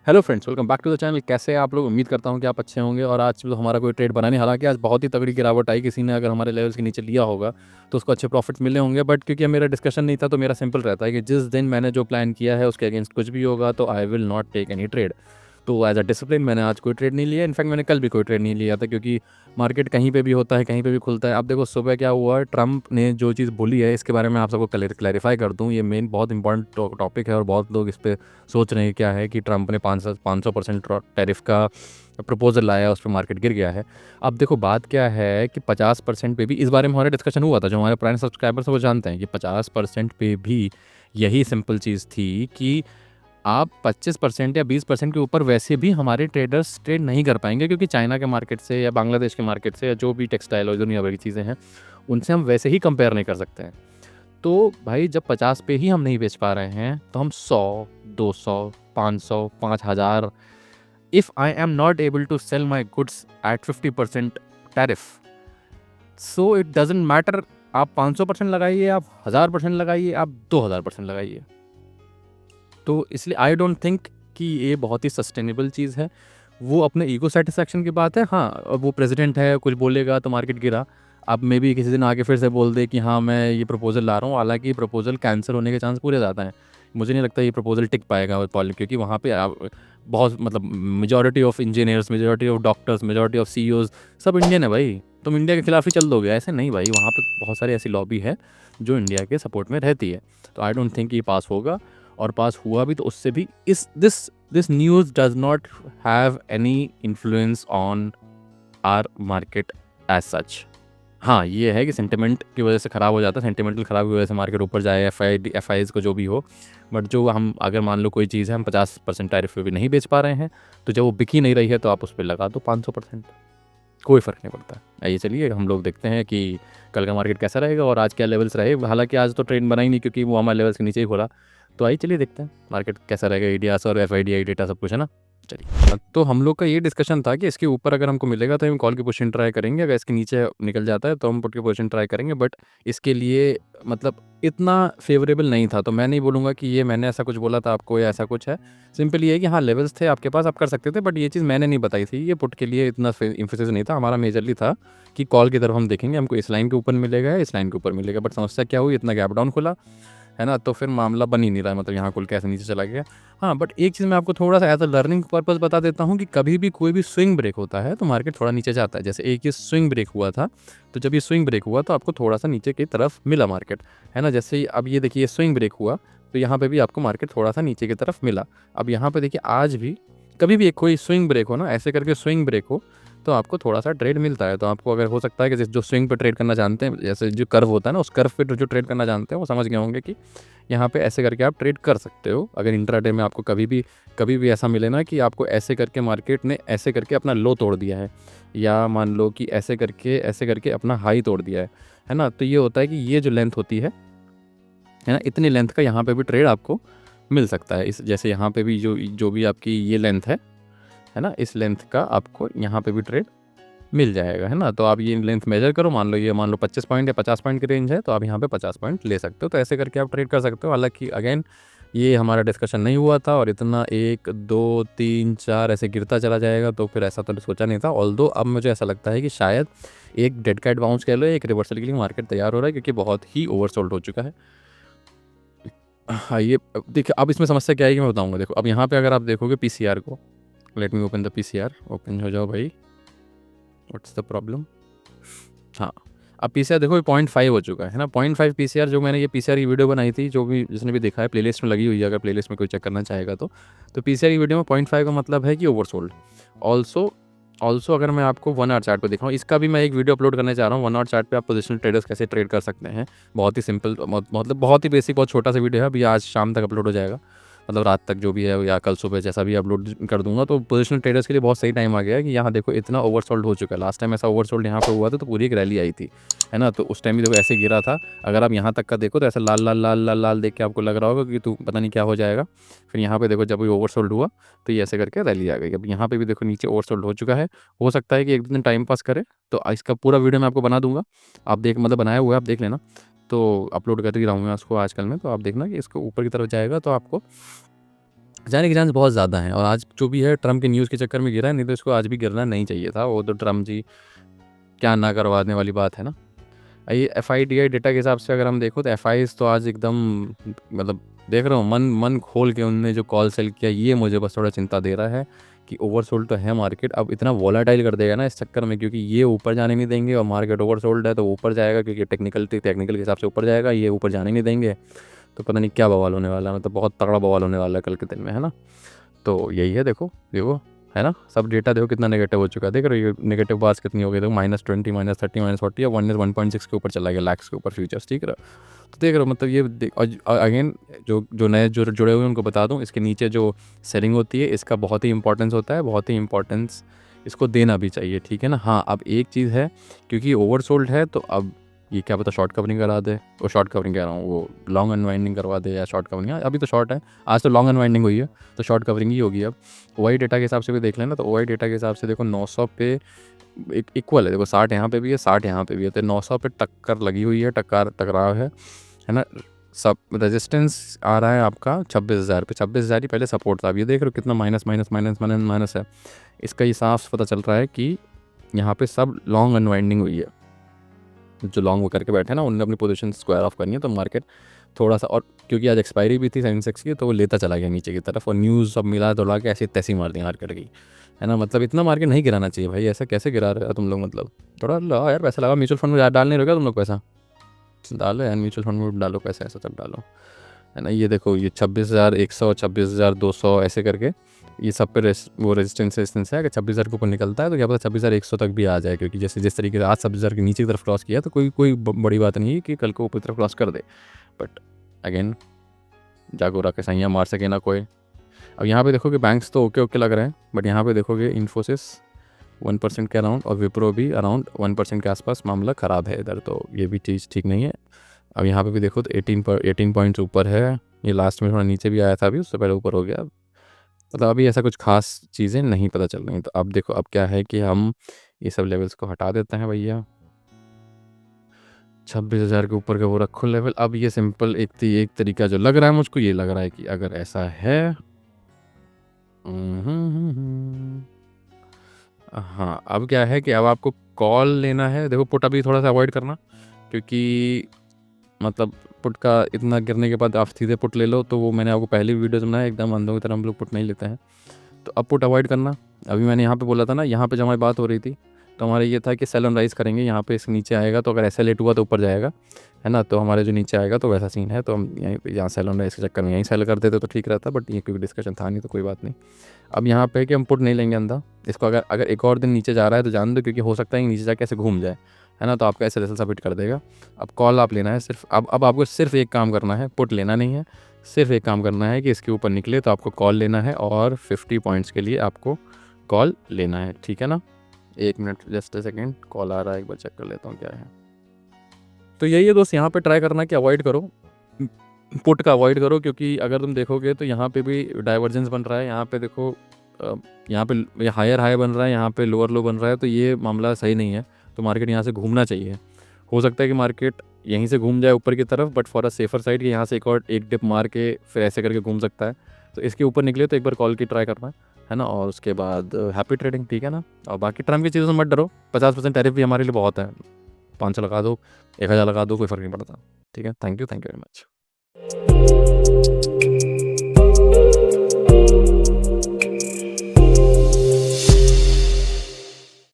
Hello friends, welcome back to the channel. कैसे हैं आप लोग? उम्मीद करता हूं कि आप अच्छे होंगे। और आज तो हमारा कोई ट्रेड बना नहीं, हालांकि आज बहुत ही तगड़ी गिरावट आई। किसी ने अगर हमारे लेवल्स के नीचे लिया होगा तो उसको अच्छे प्रॉफिट्स मिले होंगे, बट क्योंकि मेरा डिस्कशन नहीं था तो मेरा सिंपल रहता है कि जिस दिन मैंने जो प्लान किया है उसके अगेंस्ट कुछ भी होगा तो I will not take any trade. तो एज अ डिसिप्लिन मैंने आज कोई ट्रेड नहीं लिया। इनफैक्ट मैंने कल भी कोई ट्रेड नहीं लिया था, क्योंकि मार्केट कहीं पे भी होता है, कहीं पे भी खुलता है। अब देखो सुबह क्या हुआ, ट्रंप ने जो चीज़ बोली है इसके बारे में आप सबको क्लैरिफाई कर दूं। ये मेन बहुत इंपॉर्टेंट टॉपिक है और बहुत लोग इस पर सोच रहे हैं क्या है कि ट्रंप ने 500% टैरिफ का प्रपोजल लाया, उस पर मार्केट गिर गया है। अब देखो बात क्या है कि 50% पे भी इस बारे में हमारा डिस्कशन हुआ था। जो हमारे पुराने सब्सक्राइबर्स हैं वो जानते हैं कि 50% पे भी यही सिंपल चीज़ थी कि आप 25% या 20% के ऊपर वैसे भी हमारे ट्रेडर्स ट्रेड नहीं कर पाएंगे, क्योंकि चाइना के मार्केट से या बांग्लादेश के मार्केट से या जो भी टेक्सटाइल और दुनिया भर की चीज़ें हैं उनसे हम वैसे ही कंपेयर नहीं कर सकते हैं। तो भाई जब 50 पे ही हम नहीं बेच पा रहे हैं तो हम 100, 200, 500, 5000, if I am not able to sell my goods at 50% tariff, so it doesn't matter. आप 500% लगाइए, आप 1000% लगाइए, आप 2000% लगाइए। तो इसलिए आई डोंट थिंक कि ये बहुत ही सस्टेनेबल चीज़ है। वो अपने ईगो सेटिस्फैक्शन की बात है। हाँ, अब वो प्रेसिडेंट है, कुछ बोलेगा तो मार्केट गिरा। अब मे भी किसी दिन आके फिर से बोल दे कि हाँ मैं ये प्रपोजल ला रहा हूँ, हालांकि ये प्रपोजल कैंसिल होने के चांस पूरे ज़्यादा हैं। मुझे नहीं लगता ये प्रपोजल टिक पाएगा क्योंकि वहाँ पे बहुत मतलब majority of engineers, majority of doctors, majority of CEOs सब इंडियन है भाई। तुम इंडिया के खिलाफ ही चल दोगे? ऐसे नहीं भाई, वहाँ पे बहुत सारी ऐसी लॉबी है जो इंडिया के सपोर्ट में रहती है। तो आई डोंट थिंक ये पास होगा। और पास हुआ भी तो उससे भी इस this news does not have any influence on our market as such. हाँ, ये है कि सेंटिमेंट की वजह से ख़राब हो जाता है, सेंटिमेंटल ख़राब की वजह से मार्केट ऊपर जाए, एफ आईज़ को जो भी हो। बट जो हम अगर मान लो कोई चीज़ है हम 50% टैरिफ पे भी नहीं बेच पा रहे हैं, तो जब वो बिक ही नहीं रही है तो आप उस पर लगा दो 500%, कोई फ़र्क नहीं पड़ता है। आइए चलिए हम लोग देखते हैं कि कल का मार्केट कैसा रहेगा और आज क्या लेवल्स रहे। हालांकि आज तो ट्रेंड बना ही नहीं, क्योंकि वो हमारे लेवल्स के नीचे ही खोला। तो आइए चलिए देखते हैं मार्केट कैसा रहेगा। ईडीआस और एफआईडीआई डेटा सब कुछ है ना। चलिए, तो हम लोग का ये डिस्कशन था कि इसके ऊपर अगर हमको मिलेगा तो हम कॉल की पोजीशन ट्राई करेंगे, अगर इसके नीचे निकल जाता है तो हम पुट की पोजीशन ट्राई करेंगे। बट इसके लिए मतलब इतना फेवरेबल नहीं था, तो मैं नहीं बोलूँगा कि ये मैंने ऐसा कुछ बोला था आपको या ऐसा कुछ है। सिंपल ये है कि हाँ लेवल्स थे आपके पास, आप कर सकते थे, बट ये चीज़ मैंने नहीं बताई थी। ये पुट के लिए इतना इम्फेसिस नहीं था हमारा। मेजरली था कि कॉल की तरफ हम देखेंगे हमको इस लाइन के ऊपर मिलेगा या इस लाइन के ऊपर मिलेगा। बट समस्या क्या हुई, इतना गैप डाउन खुला है ना, तो फिर मामला बन ही नहीं रहा है। मतलब यहाँ खुल के ऐसे नीचे चला गया। हाँ, बट एक चीज़ मैं आपको थोड़ा-सा एज़ अ लर्निंग पर्पज़ बता देता हूँ कि कभी भी कोई भी स्विंग ब्रेक होता है तो मार्केट थोड़ा नीचे जाता है। जैसे एक ये स्विंग ब्रेक हुआ था, तो जब ये स्विंग ब्रेक हुआ तो आपको थोड़ा-सा नीचे की तरफ मिला मार्केट, है ना। जैसे ही अब ये देखिए स्विंग ब्रेक हुआ, तो यहाँ पे भी आपको मार्केट थोड़ा-सा नीचे की तरफ मिला। अब यहाँ पे देखिए आज भी कभी भी एक कोई स्विंग ब्रेक हो ना, ऐसे करके स्विंग ब्रेक हो, तो आपको थोड़ा-सा ट्रेड मिलता है। तो आपको अगर हो सकता है कि जो स्विंग पे ट्रेड करना जानते हैं, जैसे जो कर्व होता है ना, उस कर्व पे जो ट्रेड करना जानते हैं वो समझ गए होंगे कि यहाँ पे ऐसे करके आप ट्रेड कर सकते हो। अगर इंट्राडे में आपको कभी भी ऐसा मिले ना कि आपको ऐसे करके मार्केट ने ऐसे करके अपना लो तोड़ दिया है, या मान लो कि ऐसे करके अपना हाई तोड़ दिया है ना, तो ये होता है कि ये जो लेंथ होती है ना, इतनी लेंथ का यहाँ पे भी ट्रेड आपको मिल सकता है। इस जैसे यहाँ पे भी जो जो भी आपकी ये लेंथ है ना, इस लेंथ का आपको यहाँ पे भी ट्रेड मिल जाएगा, है ना। तो आप ये लेंथ मेजर करो, मान लो 25 पॉइंट या 50 पॉइंट की रेंज है, तो आप यहाँ पे 50 पॉइंट ले सकते हो। तो ऐसे करके आप ट्रेड कर सकते हो। हालांकि अगेन ये हमारा डिस्कशन नहीं हुआ था और इतना 1, 2, 3, 4 ऐसे गिरता चला जाएगा, तो फिर ऐसा तो सोचा नहीं था। ऑल्दो अब मुझे ऐसा लगता है कि शायद एक डेड कैट बाउंस कह लो, एक रिवर्सल के लिए मार्केट तैयार हो रहा है, क्योंकि बहुत ही ओवरसोल्ड हो चुका है। हाँ, ये देखिए अब इसमें समस्या क्या है कि मैं बताऊँगा। देखो अब यहाँ पे अगर आप देखोगे पीसीआर को, let me open the PCR. Open हो जाओ भाई, व्हाट्स द प्रॉब्लम। हाँ, अब पीसीआर देखो 0.5 हो चुका है ना। 0.5 पीसीआर, जो मैंने ये पीसीआर की वीडियो बनाई थी, जो भी जिसने भी देखा है प्लेलिस्ट में लगी हुई है, अगर प्लेलिस्ट में कोई चेक करना चाहेगा तो पीसीआर की वीडियो में 0.5 का मतलब है कि ओवरसोल्ड। ऑल्सो ऑल्सो अगर मैं आपको 1 आवर चार्ट पे दिखाऊँ, इसका भी मैं एक वीडियो अपलोड करने जा रहा हूँ। 1 आवर चार्ट पे आप पोजिशनल ट्रेडर्स कैसे ट्रेड कर सकते हैं। बहुत ही सिंपल, मतलब बहुत ही बेसिक, बहुत छोटा सा वीडियो है। अभी आज शाम तक अपलोड हो जाएगा, मतलब रात तक जो भी है, या कल सुबह जैसा भी अपलोड कर दूंगा। तो पोजिशनल ट्रेडर्स के लिए बहुत सही टाइम आ गया है कि यहाँ देखो इतना ओवरसोल्ड हो चुका है। लास्ट टाइम ऐसा ओवरसोल्ड यहाँ पे हुआ था तो पूरी एक रैली आई थी, है ना। तो उस टाइम भी देखो ऐसे गिरा था। अगर आप यहाँ तक का देखो तो ऐसा लाल लाल लाल लाल लाल देख के आपको लग रहा होगा कि तू पता नहीं क्या हो जाएगा। फिर यहाँ पे देखो जब ये ओवरसोल्ड हुआ तो ये ऐसे करके रैली आ गई। अब यहाँ पे भी देखो नीचे ओवरसोल्ड हो चुका है। हो सकता है कि एक दिन टाइम पास करे, तो इसका पूरा वीडियो मैं आपको बना दूंगा। आप देख, मतलब बनाया हुआ है, आप देख लेना। तो अपलोड कर ही रहा हूँ मैं उसको आजकल में, तो आप देखना कि इसको ऊपर की तरफ जाएगा तो आपको जाने के चांस बहुत ज़्यादा हैं। और आज जो भी है ट्रम्प के न्यूज़ के चक्कर में गिरा है, नहीं तो इसको आज भी गिरना नहीं चाहिए था। वो तो ट्रम्प जी क्या ना करवाने वाली बात है ना। ये एफआईडीआई डेटा के हिसाब से अगर हम देखो तो एफआईज तो आज एकदम मतलब देख रहा हूँ मन मन खोल के उनने जो कॉल सेल किया, ये मुझे बस थोड़ा चिंता दे रहा है कि ओवरसोल्ड तो है मार्केट। अब इतना वॉलेटाइल कर देगा ना इस चक्कर में, क्योंकि ये ऊपर जाने नहीं देंगे और मार्केट ओवरसोल्ड है तो ऊपर जाएगा, क्योंकि टेक्निकल के हिसाब से ऊपर जाएगा, ये ऊपर जाने नहीं देंगे। तो पता नहीं क्या बवाल होने वाला है, मतलब बहुत तगड़ा बवाल होने वाला है कल के दिन में, है ना। तो यही है, देखो देखो, है ना। सब डेटा देखो कितना नेगेटिव हो चुका है, देख रहे हो ये नेगेटिव बार्स कितनी हो गई, देखो -20 -30 -40 और 1.6 के ऊपर चला गया लैक्स के ऊपर फ्यूचर्स, ठीक है। तो देख रहे हो मतलब ये अगेन जो जो नए जो जुड़े हुए हैं उनको बता दूं, इसके नीचे जो सेलिंग होती है इसका बहुत ही इंपॉर्टेंस होता है, बहुत ही इंपॉर्टेंस इसको देना भी चाहिए, ठीक है ना। हाँ, अब एक चीज़ है, क्योंकि ओवरसोल्ड है तो अब ये क्या पता शॉर्ट कवरिंग करा दे, वो शॉर्ट कवरिंग कह रहा हूँ, वो लॉन्ग अनवाइंडिंग करवा दे या शॉर्ट कवरिंग। अभी तो शॉर्ट है, आज तो लॉन्ग अनवाइंडिंग हुई है, तो शॉर्ट कवरिंग ही होगी अब। ओआई डेटा के हिसाब से भी देख लेना, तो ओआई डेटा के हिसाब से देखो 900 पे एक इक्वल है, देखो 60 यहाँ पे भी है, 60 यहाँ पे भी है, तो 900 पे टक्कर लगी हुई है, टकराव है ना। सब रेजिस्टेंस आ रहा है आपका 26,000 पे, 26,000 ही पहले सपोर्ट था। अब ये देख रहे हो कितना minus minus minus minus minus है। इसका ये साफ पता चल रहा है कि यहाँ पे सब लॉन्ग अनवाइंडिंग हुई है। जो लॉन्ग वो करके बैठे ना, उन्होंने अपनी पोजीशन स्क्वायर ऑफ करनी है, तो मार्केट थोड़ा सा, और क्योंकि आज एक्सपायरी भी थी सेंसेक्स की, तो वो लेता चला गया नीचे की तरफ, और न्यूज़ सब मिला दौड़ा के ऐसी तैसी मार दी मार्केट की, है ना। मतलब इतना मार्केट नहीं गिराना चाहिए भाई, ऐसा कैसे गिरा रहे हो तुम लोग। मतलब थोड़ा लगाओ यार, पैसा लगाओ, म्यूचुअल फंड में डाल नहीं रहे हो क्या तुम लोग पैसा, डालो यार म्यूचुअल फंड में डालो पैसा, ऐसा सब डालो, है ना। ये देखो ये 26,100 26,200 ऐसे करके ये सब पे वो रेजिस्टेंस है। अगर 26,000 के ऊपर निकलता है तो क्या पता 26,100 तक भी आ जाए, क्योंकि जैसे जिस तरीके से आज 26,000 के नीचे की तरफ क्रॉस किया, तो कोई बड़ी बात नहीं है कि कल को ऊपर तरफ क्रॉस कर दे। बट अगेन जागो रखे सैया मार सके ना कोई। अब यहाँ पे देखोगे बैंक्स तो ओके ओके लग रहे हैं, बट यहाँ पे देखोगे इन्फोसिस 1% के अराउंड और विप्रो भी अराउंड 1% के आसपास मामला ख़राब है इधर, तो ये भी चीज़ ठीक नहीं है। अब यहाँ पे भी देखो तो 18 पॉइंट्स ऊपर है, ये लास्ट में थोड़ा नीचे भी आया था, अभी उससे पहले ऊपर हो गया। मतलब अभी ऐसा कुछ खास चीज़ें नहीं पता चल रही। तो अब देखो अब क्या है कि हम ये सब लेवल्स को हटा देते हैं भैया, 26,000 के ऊपर का वो रखो लेवल। अब ये सिंपल एक तरीका जो लग रहा है मुझको, ये लग रहा है कि अगर ऐसा है हाँ, अब क्या है कि अब आपको कॉल लेना है। देखो पुट अभी थोड़ा सा अवॉइड करना, क्योंकि मतलब पुट का इतना गिरने के बाद आप सीधे पुट ले लो, तो वो मैंने आपको पहली वीडियोज़ बनाया, एकदम अंधों की तरह हम लोग पुट नहीं लेते हैं, तो अब पुट अवॉइड करना। अभी मैंने यहाँ पे बोला था ना, यहाँ पे जब हमारी बात हो रही थी तो हमारा ये था कि सेल ऑन राइज करेंगे, यहाँ पे इसके नीचे आएगा तो अगर ऐसा लेट हुआ तो ऊपर जाएगा, है ना। तो हमारे जो नीचे आएगा तो वैसा सीन है, तो हम यहीं पे यहाँ सेल ऑन राइज के चक्कर में यहीं सेल कर देते तो ठीक रहता, बट ये क्योंकि डिस्कशन था नहीं तो कोई बात नहीं। अब यहाँ पे कि हम पुट नहीं लेंगे अंधा इसको, अगर अगर एक और दिन नीचे जा रहा है तो जान दो, क्योंकि हो सकता है कि नीचे जाके ऐसे घूम जाए, है ना। तो आपका ऐसे रेसल सबमिट कर देगा। अब कॉल आप लेना है सिर्फ, अब आपको सिर्फ एक काम करना है, पुट लेना नहीं है, सिर्फ एक काम करना है कि इसके ऊपर निकले तो आपको कॉल लेना है, और 50 पॉइंट्स के लिए आपको कॉल लेना है, ठीक है ना। 1 minute just a second, call आ रहा है, एक बार चेक कर लेता हूँ क्या है। तो यही है दोस्त, यहाँ पे ट्राई करना कि अवॉइड करो, पुट का अवॉइड करो, क्योंकि अगर तुम देखोगे तो यहाँ पे भी डाइवर्जेंस बन रहा है। यहाँ पे देखो यहाँ पे हायर हाई बन रहा है, यहाँ पे लोअर लो बन रहा है, तो ये मामला सही नहीं है। तो मार्केट यहाँ से घूमना चाहिए, हो सकता है कि मार्केट यहीं से घूम जाए ऊपर की तरफ, but for a safer side कि यहाँ से एक डिप मार के फिर ऐसे करके घूम सकता है। तो इसके ऊपर निकले तो एक बार कॉल की ट्राई करना है ना, और उसके बाद हैप्पी ट्रेडिंग, ठीक है ना। और बाकी ट्रम्प की चीज़ों से मत डरो, 50% टैरिफ भी हमारे लिए बहुत है, 500 लगा दो, 1,000 लगा दो, कोई फ़र्क नहीं पड़ता, ठीक है। Thank you very much.